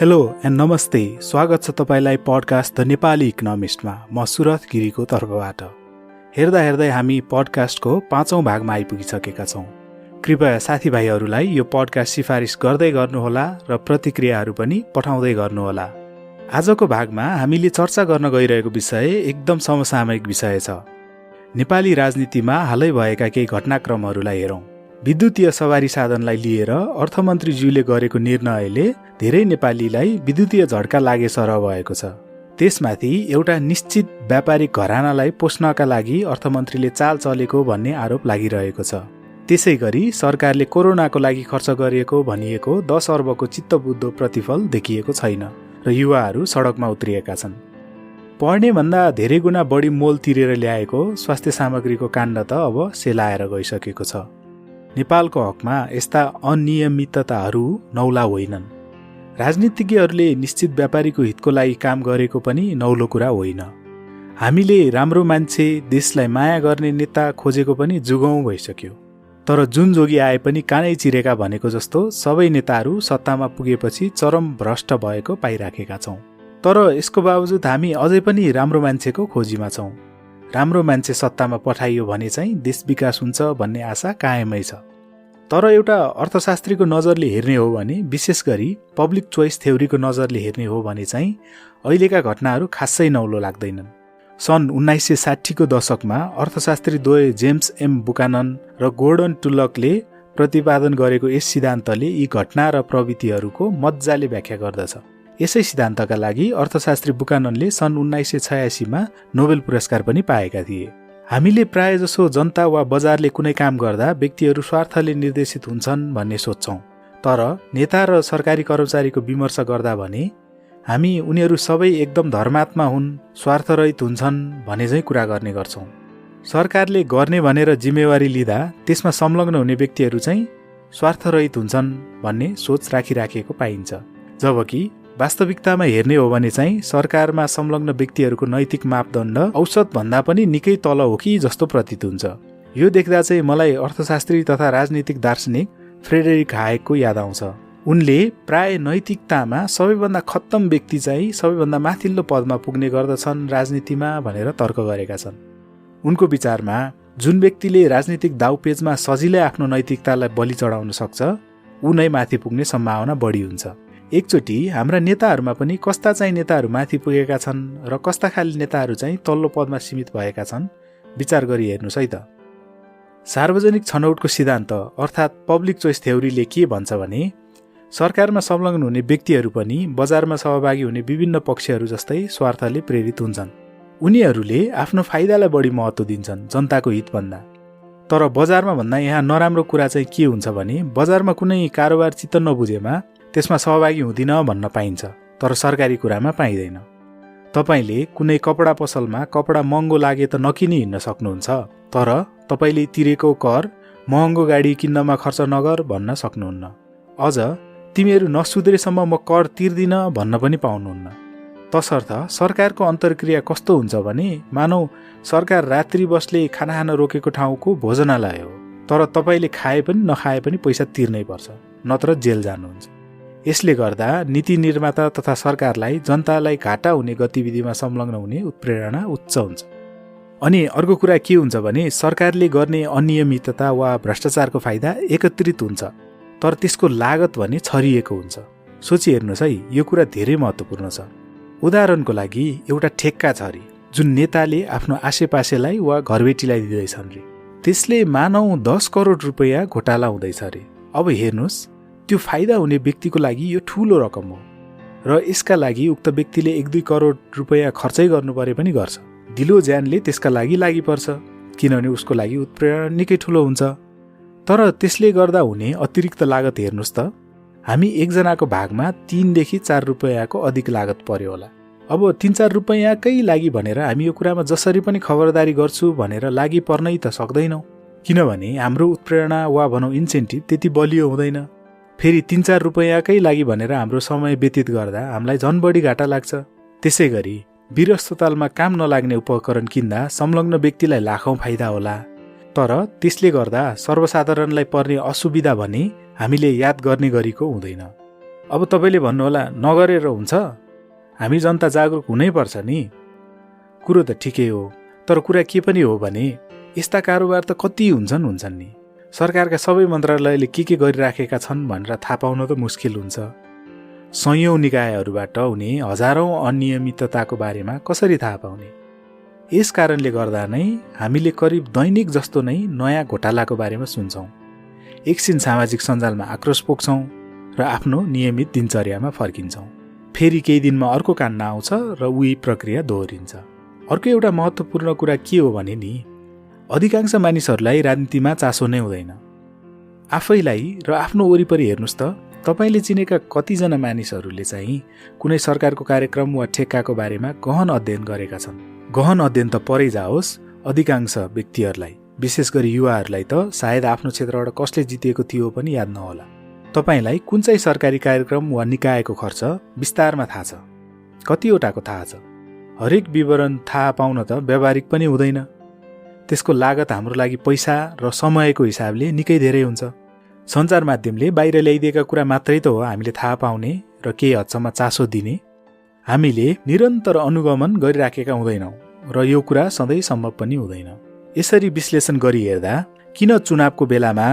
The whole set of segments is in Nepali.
हेलो एन्ड नमस्ते, स्वागत छ तपाईलाई पडकास्ट द नेपाली इकोनोमिस्टमा। म सुरथ गिरीको तर्फबाट। हेर्दै हामी पडकास्टको 5औं भागमा आइपुगिसकेका छौँ। कृपया साथीभाइहरूलाई यो पडकास्ट सिफारिस गर्दै गर्नुहोला र प्रतिक्रियाहरू पनि पठाउँदै गर्नुहोला। आजको भागमा हामीले चर्चा गर्न गइरहेको विषय एकदम समसामयिक विषय छ। नेपाली राजनीतिमा हालै भएका केही घटनाक्रमहरूलाई हेरौँ। विद्युतीय सवारी साधनलाई लिएर अर्थमन्त्रीज्यूले गरेको निर्णयले धेरै नेपालीलाई विद्युतीय झड्का लागे सरह भएको छ। त्यसमाथि एउटा निश्चित व्यापारिक घरानालाई पोस्नका लागि अर्थमन्त्रीले चाल चलेको भन्ने आरोप लागिरहेको छ। त्यसै गरी सरकारले कोरोनाको लागि खर्च गरिएको भनिएको 10 अर्बको चित्तबुद्धो प्रतिफल देखिएको छैन र युवाहरू सडकमा उत्रिएका छन्। पढ्ने भन्दा धेरै गुणा बढी मोल तिरेर ल्याएको स्वास्थ्य सामग्रीको काण्ड त अब सेलाएर गइसकेको छ। नेपालको हकमा यस्ता अनियमितताहरू नौला होइनन्। राजनीतिज्ञहरूले निश्चित व्यापारीको हितको लागि काम गरेको पनि नौलो कुरा होइन। हामीले राम्रो मान्छे, देशलाई माया गर्ने नेता खोजेको पनि जुगौँ भइसक्यो। तर जुन जोगी आए पनि कानै चिरेका भनेको जस्तो सबै नेताहरू सत्तामा पुगेपछि चरम भ्रष्ट भएको पाइराखेका छौँ। तर यसको बावजुद हामी अझै पनि राम्रो मान्छेको खोजीमा छौँ। राम्रो मान्छे सत्तामा पठाइयो भने चाहिँ देश विकास हुन्छ भन्ने आशा कायमै छ। तर एउटा अर्थशास्त्रीको नजरले हेर्ने हो भने, विशेष गरी पब्लिक चोइस थ्योरीको नजरले हेर्ने हो भने चाहिँ अहिलेका घटनाहरू खासै नौलो लाग्दैनन्। सन् 1960 को दशकमा अर्थशास्त्री द्वय जेम्स एम बुकानन र गोर्डन टुलकले प्रतिपादन गरेको यस सिद्धान्तले यी घटना र प्रवृत्तिहरूको मज्जाले व्याख्या गर्दछ। यसै सिद्धान्तका लागि अर्थशास्त्री बुकाननले सन् 1986 मा नोबेल पुरस्कार पनि पाएका थिए। हामीले प्रायजसो जनता वा बजारले कुनै काम गर्दा व्यक्तिहरू स्वार्थले निर्देशित हुन्छन् भन्ने सोच्छौँ। तर नेता र सरकारी कर्मचारीको विमर्श गर्दा भने हामी उनीहरू सबै एकदम धर्मात्मा हुन्, स्वार्थरहित हुन्छन् भने चाहिँ कुरा गर्ने गर्छौँ। सरकारले गर्ने भनेर जिम्मेवारी लिँदा त्यसमा संलग्न हुने व्यक्तिहरू चाहिँ स्वार्थरहित हुन्छन् भन्ने सोच राखिराखेको पाइन्छ। जबकि वास्तविकतामा हेर्ने हो भने चाहिँ सरकारमा संलग्न व्यक्तिहरूको नैतिक मापदण्ड औसतभन्दा पनि निकै तल हो कि जस्तो प्रतीत हुन्छ। यो देख्दा चाहिँ मलाई अर्थशास्त्री तथा राजनीतिक दार्शनिक फ्रेडरिक हायकको याद आउँछ। उनले प्राय नैतिकतामा सबैभन्दा खत्तम व्यक्ति चाहिँ सबैभन्दा माथिल्लो पदमा पुग्ने गर्दछन् राजनीतिमा भनेर तर्क गरेका छन्। उनको विचारमा जुन व्यक्तिले राजनीतिक दाउपेचमा सजिलै आफ्नो नैतिकतालाई बलि चढाउन सक्छ ऊ नै माथि पुग्ने सम्भावना बढी हुन्छ। एकचोटि हाम्रा नेताहरूमा पनि कस्ता चाहिँ नेताहरू माथि पुगेका छन् र कस्ता खाली नेताहरू चाहिँ तल्लो पदमा सीमित भएका छन् विचार गरी हेर्नुहोस् है त। सार्वजनिक छनौटको सिद्धान्त अर्थात् पब्लिक चोइस थ्योरीले के भन्छ भने सरकारमा संलग्न हुने व्यक्तिहरू पनि बजारमा सहभागी हुने विभिन्न पक्षहरू जस्तै स्वार्थले प्रेरित हुन्छन्। उनीहरूले आफ्नो फाइदालाई बढी महत्त्व दिन्छन् जनताको हितभन्दा। तर बजारमा भन्दा यहाँ नराम्रो कुरा चाहिँ के हुन्छ भने बजारमा कुनै कारोबार चित्त नबुझेमा त्यसमा सहभागी हुँदिन भन्न पाइन्छ, तर सरकारी कुरामा पाइँदैन। तपाईँले कुनै कपडा पसलमा कपडा महँगो लागे त नकिनी हिँड्न सक्नुहुन्छ, तर तपाईँले तिरेको कर महँगो गाडी किन्नमा खर्च नगर भन्न सक्नुहुन्न। अझ तिमीहरू नसुध्रेसम्म म कर तिर्दिन भन्न पनि पाउनुहुन्न। तसर्थ सरकारको अन्तर्क्रिया कस्तो हुन्छ भने मानौ सरकार रात्रि बसले खाना खान रोकेको ठाउँको भोजनालय हो, तर तपाईँले खाए पनि नखाए पनि पैसा तिर्नै पर्छ, नत्र जेल जानुहुन्छ। यसले गर्दा नीति निर्माता तथा सरकारलाई जनतालाई घाटा हुने गतिविधिमा संलग्न हुने उत्प्रेरणा उच्च हुन्छ। अनि अर्को कुरा के हुन्छ भने सरकारले गर्ने अनियमितता वा भ्रष्टाचारको फाइदा एकत्रित हुन्छ, तर त्यसको लागत भने छरिएको हुन्छ। सोची हेर्नुहोस् है, यो कुरा धेरै महत्त्वपूर्ण छ। उदाहरणको लागि एउटा ठेक्का छ अरे जुन नेताले आफ्नो आसेपासेलाई वा घरबेटीलाई दिँदैछन् रे, त्यसले मानौ 10 करोड रुपैयाँ घोटाला हुँदैछ अरे। अब हेर्नुहोस्, त्यो फाइदा हुने व्यक्तिको लागि यो ठुलो रकम हो र यसका लागि उक्त व्यक्तिले 1-2 करोड रुपैयाँ खर्चै गर्नु परे पनि गर्छ। दिलो ज्यानले त्यसका लागि लागिपर्छ, किनभने उसको लागि उत्प्रेरणा निकै ठुलो हुन्छ। तर त्यसले गर्दा हुने अतिरिक्त लागत हेर्नुहोस् त, हामी एकजनाको भागमा 3 देखि 4 रुपैयाँको अधिक लागत पर्यो होला। अब 3-4 रुपैयाँकै लागि भनेर हामी यो कुरामा जसरी पनि खबरदारी गर्छु भनेर लागि पर्नै त सक्दैनौँ, किनभने हाम्रो उत्प्रेरणा वा भनौँ इन्सेन्टिभ त्यति बलियो हुँदैन। फेरि 3-4 रुपैयाँकै लागि भनेर हाम्रो समय व्यतीत गर्दा हामीलाई झन् बढी घाटा लाग्छ। त्यसै गरी वीर अस्पतालमा काम नलाग्ने उपकरण किन्दा संलग्न व्यक्तिलाई लाखौँ फाइदा होला, तर त्यसले गर्दा सर्वसाधारणलाई पर्ने असुविधा भने हामीले याद गर्ने गरेको हुँदैन। अब तपाईँले भन्नुहोला नगरेर हुन्छ, हामी जनता जागरुक हुनैपर्छ नि। कुरो त ठिकै हो, तर कुरा के पनि हो भने यस्ता कारोबार त कति हुन्छन् नि। सरकारका सबै मन्त्रालयले के गरिराखेका छन् भनेर थाहा पाउन त मुस्किल हुन्छ। सयौं निकायहरूबाट हुने हजारौं अनियमितताको बारेमा कसरी थाहा पाउने? यस कारणले गर्दा नै हामीले करिब दैनिक जस्तो नै नयाँ घोटालाको बारेमा सुन्छौँ। एकछिन सामाजिक सञ्जालमा आक्रोश पोख्छौँ र आफ्नो नियमित दिनचर्यामा फर्किन्छौँ। फेरि केही दिनमा अर्को काण्ड आउँछ र उही प्रक्रिया दोहोरिन्छ। अर्को एउटा महत्त्वपूर्ण कुरा के हो भने नि, अधिकांश मानिसहरूलाई राजनीतिमा चासो नै हुँदैन। आफैलाई र आफ्नो वरिपरि हेर्नुहोस् त, तपाईँले चिनेका कतिजना मानिसहरूले चाहिँ कुनै सरकारको कार्यक्रम वा ठेक्काको बारेमा गहन अध्ययन गरेका छन्। गहन अध्ययन त परै जाओस्, अधिकांश व्यक्तिहरूलाई, विशेष गरी युवाहरूलाई त सायद आफ्नो क्षेत्रबाट कसले जितेको थियो पनि याद नहोला। तपाईँलाई कुन चाहिँ सरकारी कार्यक्रम वा निकायको खर्च विस्तारमा थाहा छ? कतिवटाको थाहा छ? हरेक विवरण थाहा पाउन त व्यावहारिक पनि हुँदैन। त्यसको लागत हाम्रो लागि पैसा र समयको हिसाबले निकै धेरै हुन्छ। सञ्चार माध्यमले बाहिर ल्याइदिएका कुरा मात्रै त हो हामीले थाहा पाउने र केही हदसम्म चासो दिने। हामीले निरन्तर अनुगमन गरिराखेका हुँदैनौँ र यो कुरा सधैँ सम्भव पनि हुँदैन। यसरी विश्लेषण गरी हेर्दा किन चुनावको बेलामा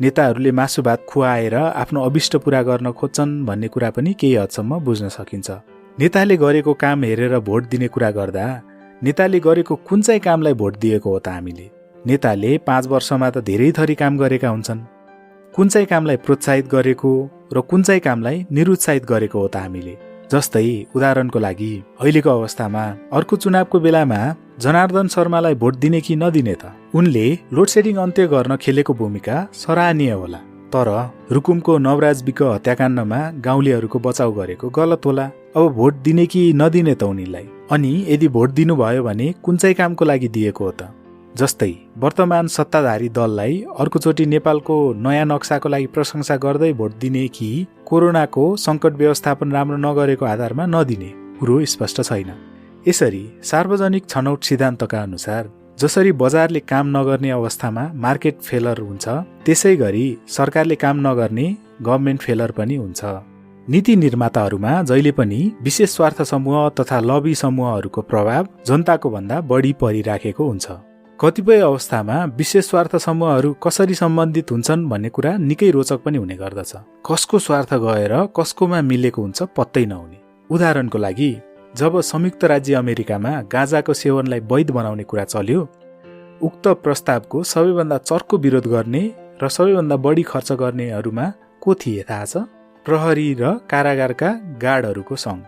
नेताहरूले मासु भात खुवाएर आफ्नो अभिष्ट पूरा गर्न खोज्छन् भन्ने कुरा पनि केही हदसम्म बुझ्न सकिन्छ। नेताले गरेको काम हेरेर भोट दिने कुरा गर्दा नेताले गरेको कुन चाहिँ कामलाई भोट दिएको हो त हामीले? नेताले 5 वर्षमा त धेरै थरी काम गरेका हुन्छन्। कुन चाहिँ कामलाई प्रोत्साहित गरेको र कुन चाहिँ कामलाई निरुत्साहित गरेको हो त हामीले? जस्तै उदाहरणको लागि अहिलेको अवस्थामा अर्को चुनावको बेलामा जनार्दन शर्मालाई भोट दिने कि नदिने त? उनले लोडसेडिङ अन्त्य गर्न खेलेको भूमिका सराहनीय होला, तर रुकुमको नवराज विक हत्याकाण्डमा गाउँलेहरूको बचाउ गरेको गलत होला। अब भोट दिने कि नदिने त उनीलाई? अनि यदि भोट दिनुभयो भने कुन चाहिँ कामको लागि दिएको हो त? जस्तै वर्तमान सत्ताधारी दललाई अर्कोचोटि नेपालको नयाँ नक्साको लागि प्रशंसा गर्दै भोट दिने कि कोरोनाको सङ्कट व्यवस्थापन राम्रो नगरेको आधारमा नदिने? कुरो स्पष्ट छैन। यसरी सार्वजनिक छनौट सिद्धान्तका अनुसार जसरी बजारले काम नगर्ने अवस्थामा मार्केट फेलर हुन्छ, त्यसै गरी सरकारले काम नगर्ने गभर्नमेन्ट फेलर पनि हुन्छ। नीति निर्माताहरूमा जहिले पनि विशेष स्वार्थ समूह तथा लबी समूहहरूको प्रभाव जनताको भन्दा बढी परिराखेको हुन्छ। कतिपय अवस्थामा विशेष स्वार्थ समूहहरू कसरी सम्बन्धित हुन्छन् भन्ने कुरा निकै रोचक पनि हुने गर्दछ। कसको स्वार्थ गएर कसकोमा मिलेको हुन्छ पत्तै नहुने। उदाहरणको लागि जब संयुक्त राज्य अमेरिकामा गाँजाको सेवनलाई वैध बनाउने कुरा चल्यो, उक्त प्रस्तावको सबैभन्दा चर्को विरोध गर्ने र सबैभन्दा बढी खर्च गर्नेहरूमा को थिए थाहा छ? प्रहरी र कारागारका गार्डहरूको सङ्घ।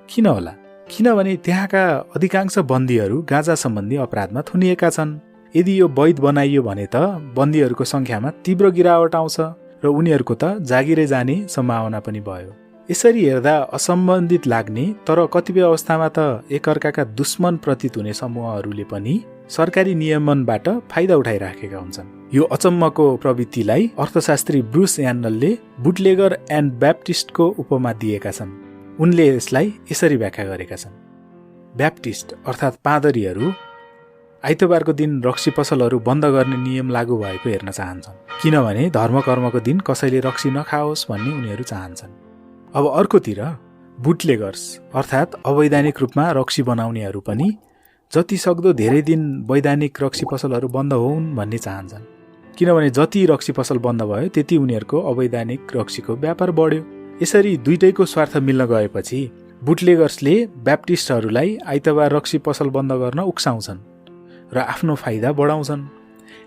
किन होला? किनभने त्यहाँका अधिकांश बन्दीहरू गाँजा सम्बन्धी अपराधमा थुनिएका छन्। यदि यो वैध बनाइयो भने त बन्दीहरूको सङ्ख्यामा तीव्र गिरावट आउँछ र उनीहरूको त जागिरै जाने सम्भावना पनि भयो। यसरी हेर्दा असम्बन्धित लाग्ने तर कतिपय अवस्थामा त एकअर्काका दुश्मन प्रतीत हुने समूहहरूले पनि सरकारी नियमनबाट फाइदा उठाइराखेका हुन्छन्। यो अचम्मको प्रवृत्तिलाई अर्थशास्त्री ब्रुस यान्डलले बुटलेगर एन्ड ब्याप्टिस्टको उपमा दिएका छन्। उनले यसलाई यसरी व्याख्या गरेका छन्। ब्याप्टिस्ट अर्थात् पादरीहरू आइतबारको दिन रक्सी पसलहरू बन्द गर्ने नियम लागू भएको हेर्न चाहन्छन्, किनभने धर्मकर्मको दिन कसैले रक्सी नखाओस् भन्ने उनीहरू चाहन्छन्। अब अर्कोतिर बुटलेगर्स अर्थात् अवैधानिक रूपमा रक्सी बनाउनेहरू पनि जति सक्दो धेरै दिन वैधानिक रक्सी पसलहरू बन्द होउन् भन्ने चाहन्छन्, किनभने जति रक्सी पसल बन्द भयो त्यति उनीहरूको अवैधानिक रक्सीको व्यापार बढ्यो। यसरी दुईटैको स्वार्थ मिल्न गएपछि बुटलेगर्सले ब्याप्टिस्टहरूलाई आइतबार रक्सी पसल बन्द गर्न उक्साउँछन् र आफ्नो फाइदा बढाउँछन्।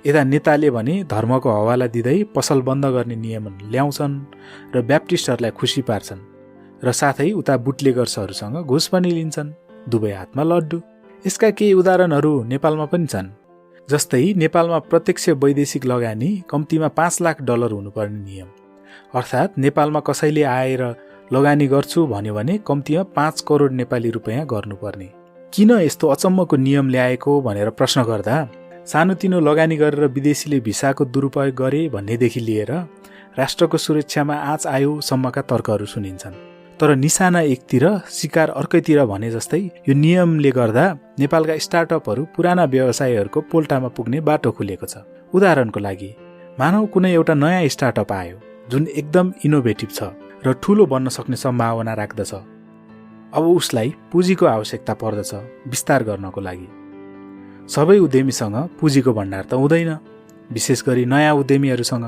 यता नेताले भने धर्मको हवाला दिँदै पसल बन्द गर्ने नियम ल्याउँछन् र ब्याप्टिस्टहरूलाई खुसी पार्छन् र साथै उता बुटलेगर्सहरूसँग घुस पनि लिन्छन्। दुवै हातमा लड्डु। यसका केही उदाहरणहरू नेपालमा पनि छन्। जस्तै नेपालमा प्रत्यक्ष वैदेशिक लगानी कम्तीमा $5 लाख हुनुपर्ने नियम, अर्थात् नेपालमा कसैले आएर लगानी गर्छु भन्यो भने कम्तीमा 5 करोड नेपाली रुपैयाँ गर्नुपर्ने। किन यस्तो अचम्मको नियम ल्याएको भनेर प्रश्न गर्दा सानोतिनो लगानी गरेर विदेशीले भिसाको दुरुपयोग गरे भन्नेदेखि लिएर राष्ट्रको सुरक्षामा आँच आयो सम्मका तर्कहरू सुनिन्छन्। तर निशाना एकतिर शिकार अर्कैतिर भने जस्तै यो नियमले गर्दा नेपालका स्टार्टअपहरू पुराना व्यवसायहरूको पोल्टामा पुग्ने बाटो खुलेको छ। उदाहरणको लागि मानौ कुनै एउटा नयाँ स्टार्टअप आयो जुन एकदम इनोभेटिभ छ र र ठूलो बन्न सक्ने सम्भावना राख्दछ। अब उसलाई पुँजीको आवश्यकता पर्दछ विस्तार गर्नको लागि। सबै उद्यमीसँग पुँजीको भण्डार त हुँदैन, विशेष गरी नयाँ उद्यमीहरूसँग।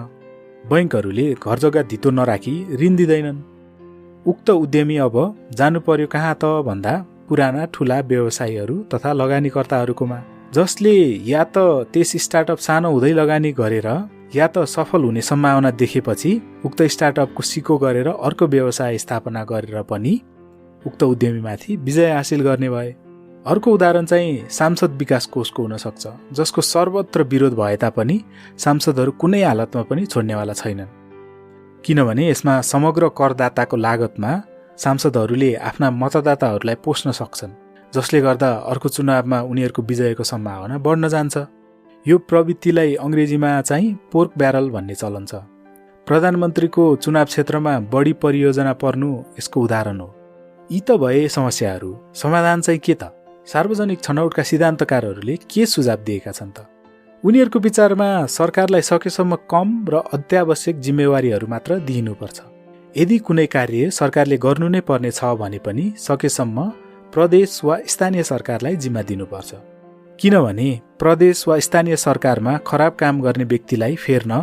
बैंकहरूले घर जग्गा धितो नराखी ऋण दिँदैनन्। उक्त उद्यमी अब जानु पर्यो कहाँ त भन्दा पुराना ठूला व्यवसायीहरू तथा लगानीकर्ताहरूकोमा, जसले या त त्यस स्टार्टअप सानो हुँदै लगानी गरेर या त सफल हुने सम्भावना देखेपछि उक्त स्टार्टअपको सिको गरेर अर्को व्यवसाय स्थापना गरेर पनि उक्त उद्यमीमाथि विजय हासिल गर्ने भए। अर्को उदाहरण चाहिँ सांसद विकास कोषको हुन सक्छ, जसको सर्वत्र विरोध भए तापनि सांसदहरू कुनै हालतमा पनि छोड्नेवाला छैनन्, किनभने यसमा समग्र करदाताको लागतमा सांसदहरूले आफ्ना मतदाताहरूलाई पोस्न सक्छन्, जसले गर्दा अर्को चुनावमा उनीहरूको विजयको सम्भावना बढ्न जान्छ। यो प्रवृत्तिलाई अङ्ग्रेजीमा चाहिँ पोर्क ब्यारल भन्ने चलन छ। प्रधानमन्त्रीको चुनाव क्षेत्रमा बढी परियोजना पर्नु यसको उदाहरण हो। यी त भए समस्याहरू। समाधान चाहिँ के त? सार्वजनिक छनौटका सिद्धान्तकारहरूले के सुझाव दिएका छन् त? उनीहरूको विचारमा सरकारलाई सकेसम्म कम र अत्यावश्यक जिम्मेवारीहरू मात्र दिइनुपर्छ। यदि कुनै कार्य सरकारले गर्नु नै पर्ने छ भने पनि सकेसम्म प्रदेश वा स्थानीय सरकारलाई जिम्मा दिनुपर्छ, किनभने प्रदेश वा स्थानीय सरकारमा खराब काम गर्ने व्यक्तिलाई फेर्न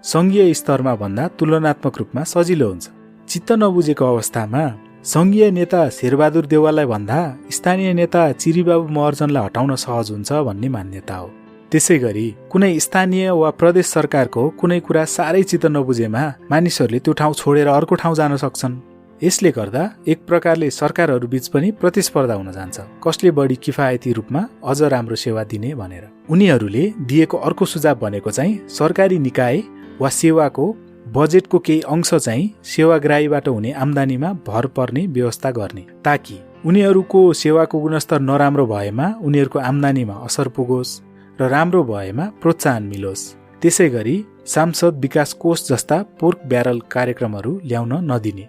सङ्घीय स्तरमा भन्दा तुलनात्मक रूपमा सजिलो हुन्छ। चित्त नबुझेको अवस्थामा सङ्घीय नेता शेरबहादुर देउवालाई भन्दा स्थानीय नेता चिरीबाबु महर्जनलाई हटाउन सहज हुन्छ भन्ने मान्यता हो। त्यसै गरी कुनै स्थानीय वा प्रदेश सरकारको कुनै कुरा साह्रै चित्त नबुझेमा मानिसहरूले त्यो ठाउँ छोडेर अर्को ठाउँ जान सक्छन्। यसले गर्दा एक प्रकारले सरकारहरू बीच पनि प्रतिस्पर्धा हुन जान्छ, कसले बढी किफायती रूपमा अझ राम्रो सेवा दिने भनेर। उनीहरूले दिएको अर्को सुझाव भनेको चाहिँ सरकारी निकाय वा सेवाको बजेटको केही अंश चाहिँ सेवाग्राहीबाट हुने आम्दानीमा भर पर्ने व्यवस्था गर्ने, ताकि उनीहरूको सेवाको गुणस्तर नराम्रो भएमा उनीहरूको आम्दानीमा असर पुगोस् र राम्रो भएमा प्रोत्साहन मिलोस्। त्यसै गरी सांसद विकास कोष जस्ता पोर्क ब्यारल कार्यक्रमहरू ल्याउन नदिने।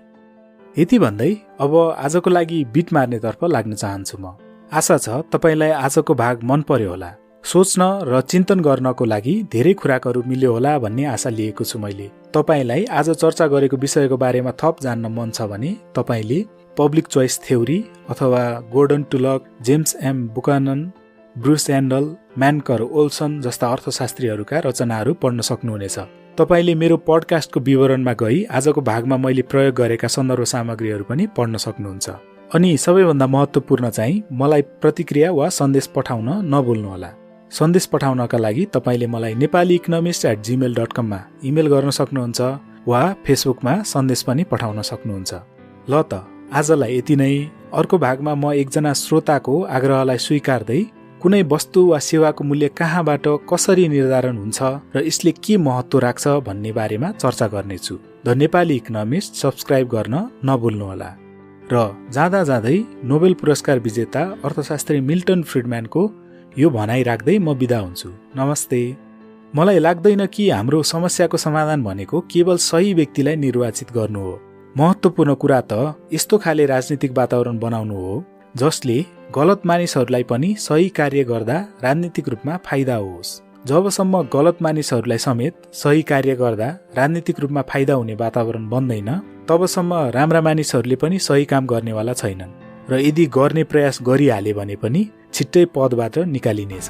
यति भन्दै अब आजको लागि बिट मार्नेतर्फ लाग्न चाहन्छु म। आशा छ तपाईलाई आजको भाग मन पर्यो होला। सोच्न र चिन्तन गर्नको लागि धेरै खुराकहरू मिल्यो होला भन्ने आशा लिएको छु मैले। तपाईलाई आज चर्चा गरेको विषयको बारेमा थप जान्न मन छ भने तपाईले पब्लिक चोइस थ्योरी अथवा Gordon Tullock, James M Buchanan, Bruce एन्डल, म्यानकर ओल्सन जस्ता अर्थशास्त्रीहरूका रचनाहरू पढ्न सक्नुहुनेछ। तपाईले मेरो पडकास्टको विवरणमा गई आजको भागमा मैले प्रयोग गरेका सन्दर्भ सामग्रीहरू पनि पढ्न सक्नुहुन्छ। अनि सबैभन्दा महत्त्वपूर्ण चाहिँ मलाई प्रतिक्रिया वा सन्देश पठाउन नभुल्नुहोला। सन्देश पठाउनका लागि तपाईले मलाई nepalieconomist@gmail.com मा इमेल गर्न सक्नुहुन्छ वा फेसबुकमा सन्देश पनि पठाउन सक्नुहुन्छ। ल त आजलाई यति नै। अर्को भागमा म एकजना श्रोताको आग्रहलाई स्वीकार्दै कुनै वस्तु वा सेवाको मूल्य कहाँबाट कसरी निर्धारण हुन्छ र यसले के महत्त्व राख्छ भन्ने बारेमा चर्चा गर्नेछु। द नेपाली इकोनोमिस्ट सब्स्क्राइब गर्न नभुल्नुहोला। र जाँदा जाँदै नोबेल पुरस्कार विजेता अर्थशास्त्री मिल्टन फ्रिडम्यानको यो भनाइ राख्दै म बिदा हुन्छु। नमस्ते। मलाई लाग्दैन कि हाम्रो समस्याको समाधान भनेको केवल सही व्यक्तिलाई निर्वाचित गर्नु हो। महत्त्वपूर्ण कुरा त यस्तो खाले राजनीतिक वातावरण बनाउनु हो जसले गलत मानिसहरूलाई पनि सही कार्य गर्दा राजनीतिक रूपमा फाइदा होस्। जबसम्म गलत मानिसहरूलाई समेत सही कार्य गर्दा राजनीतिक रूपमा फाइदा हुने वातावरण बन्दैन, तबसम्म राम्रा मानिसहरूले पनि सही काम गर्नेवाला छैनन् र यदि गर्ने प्रयास गरिहाले भने पनि छिट्टै पदबाट निकालिनेछ।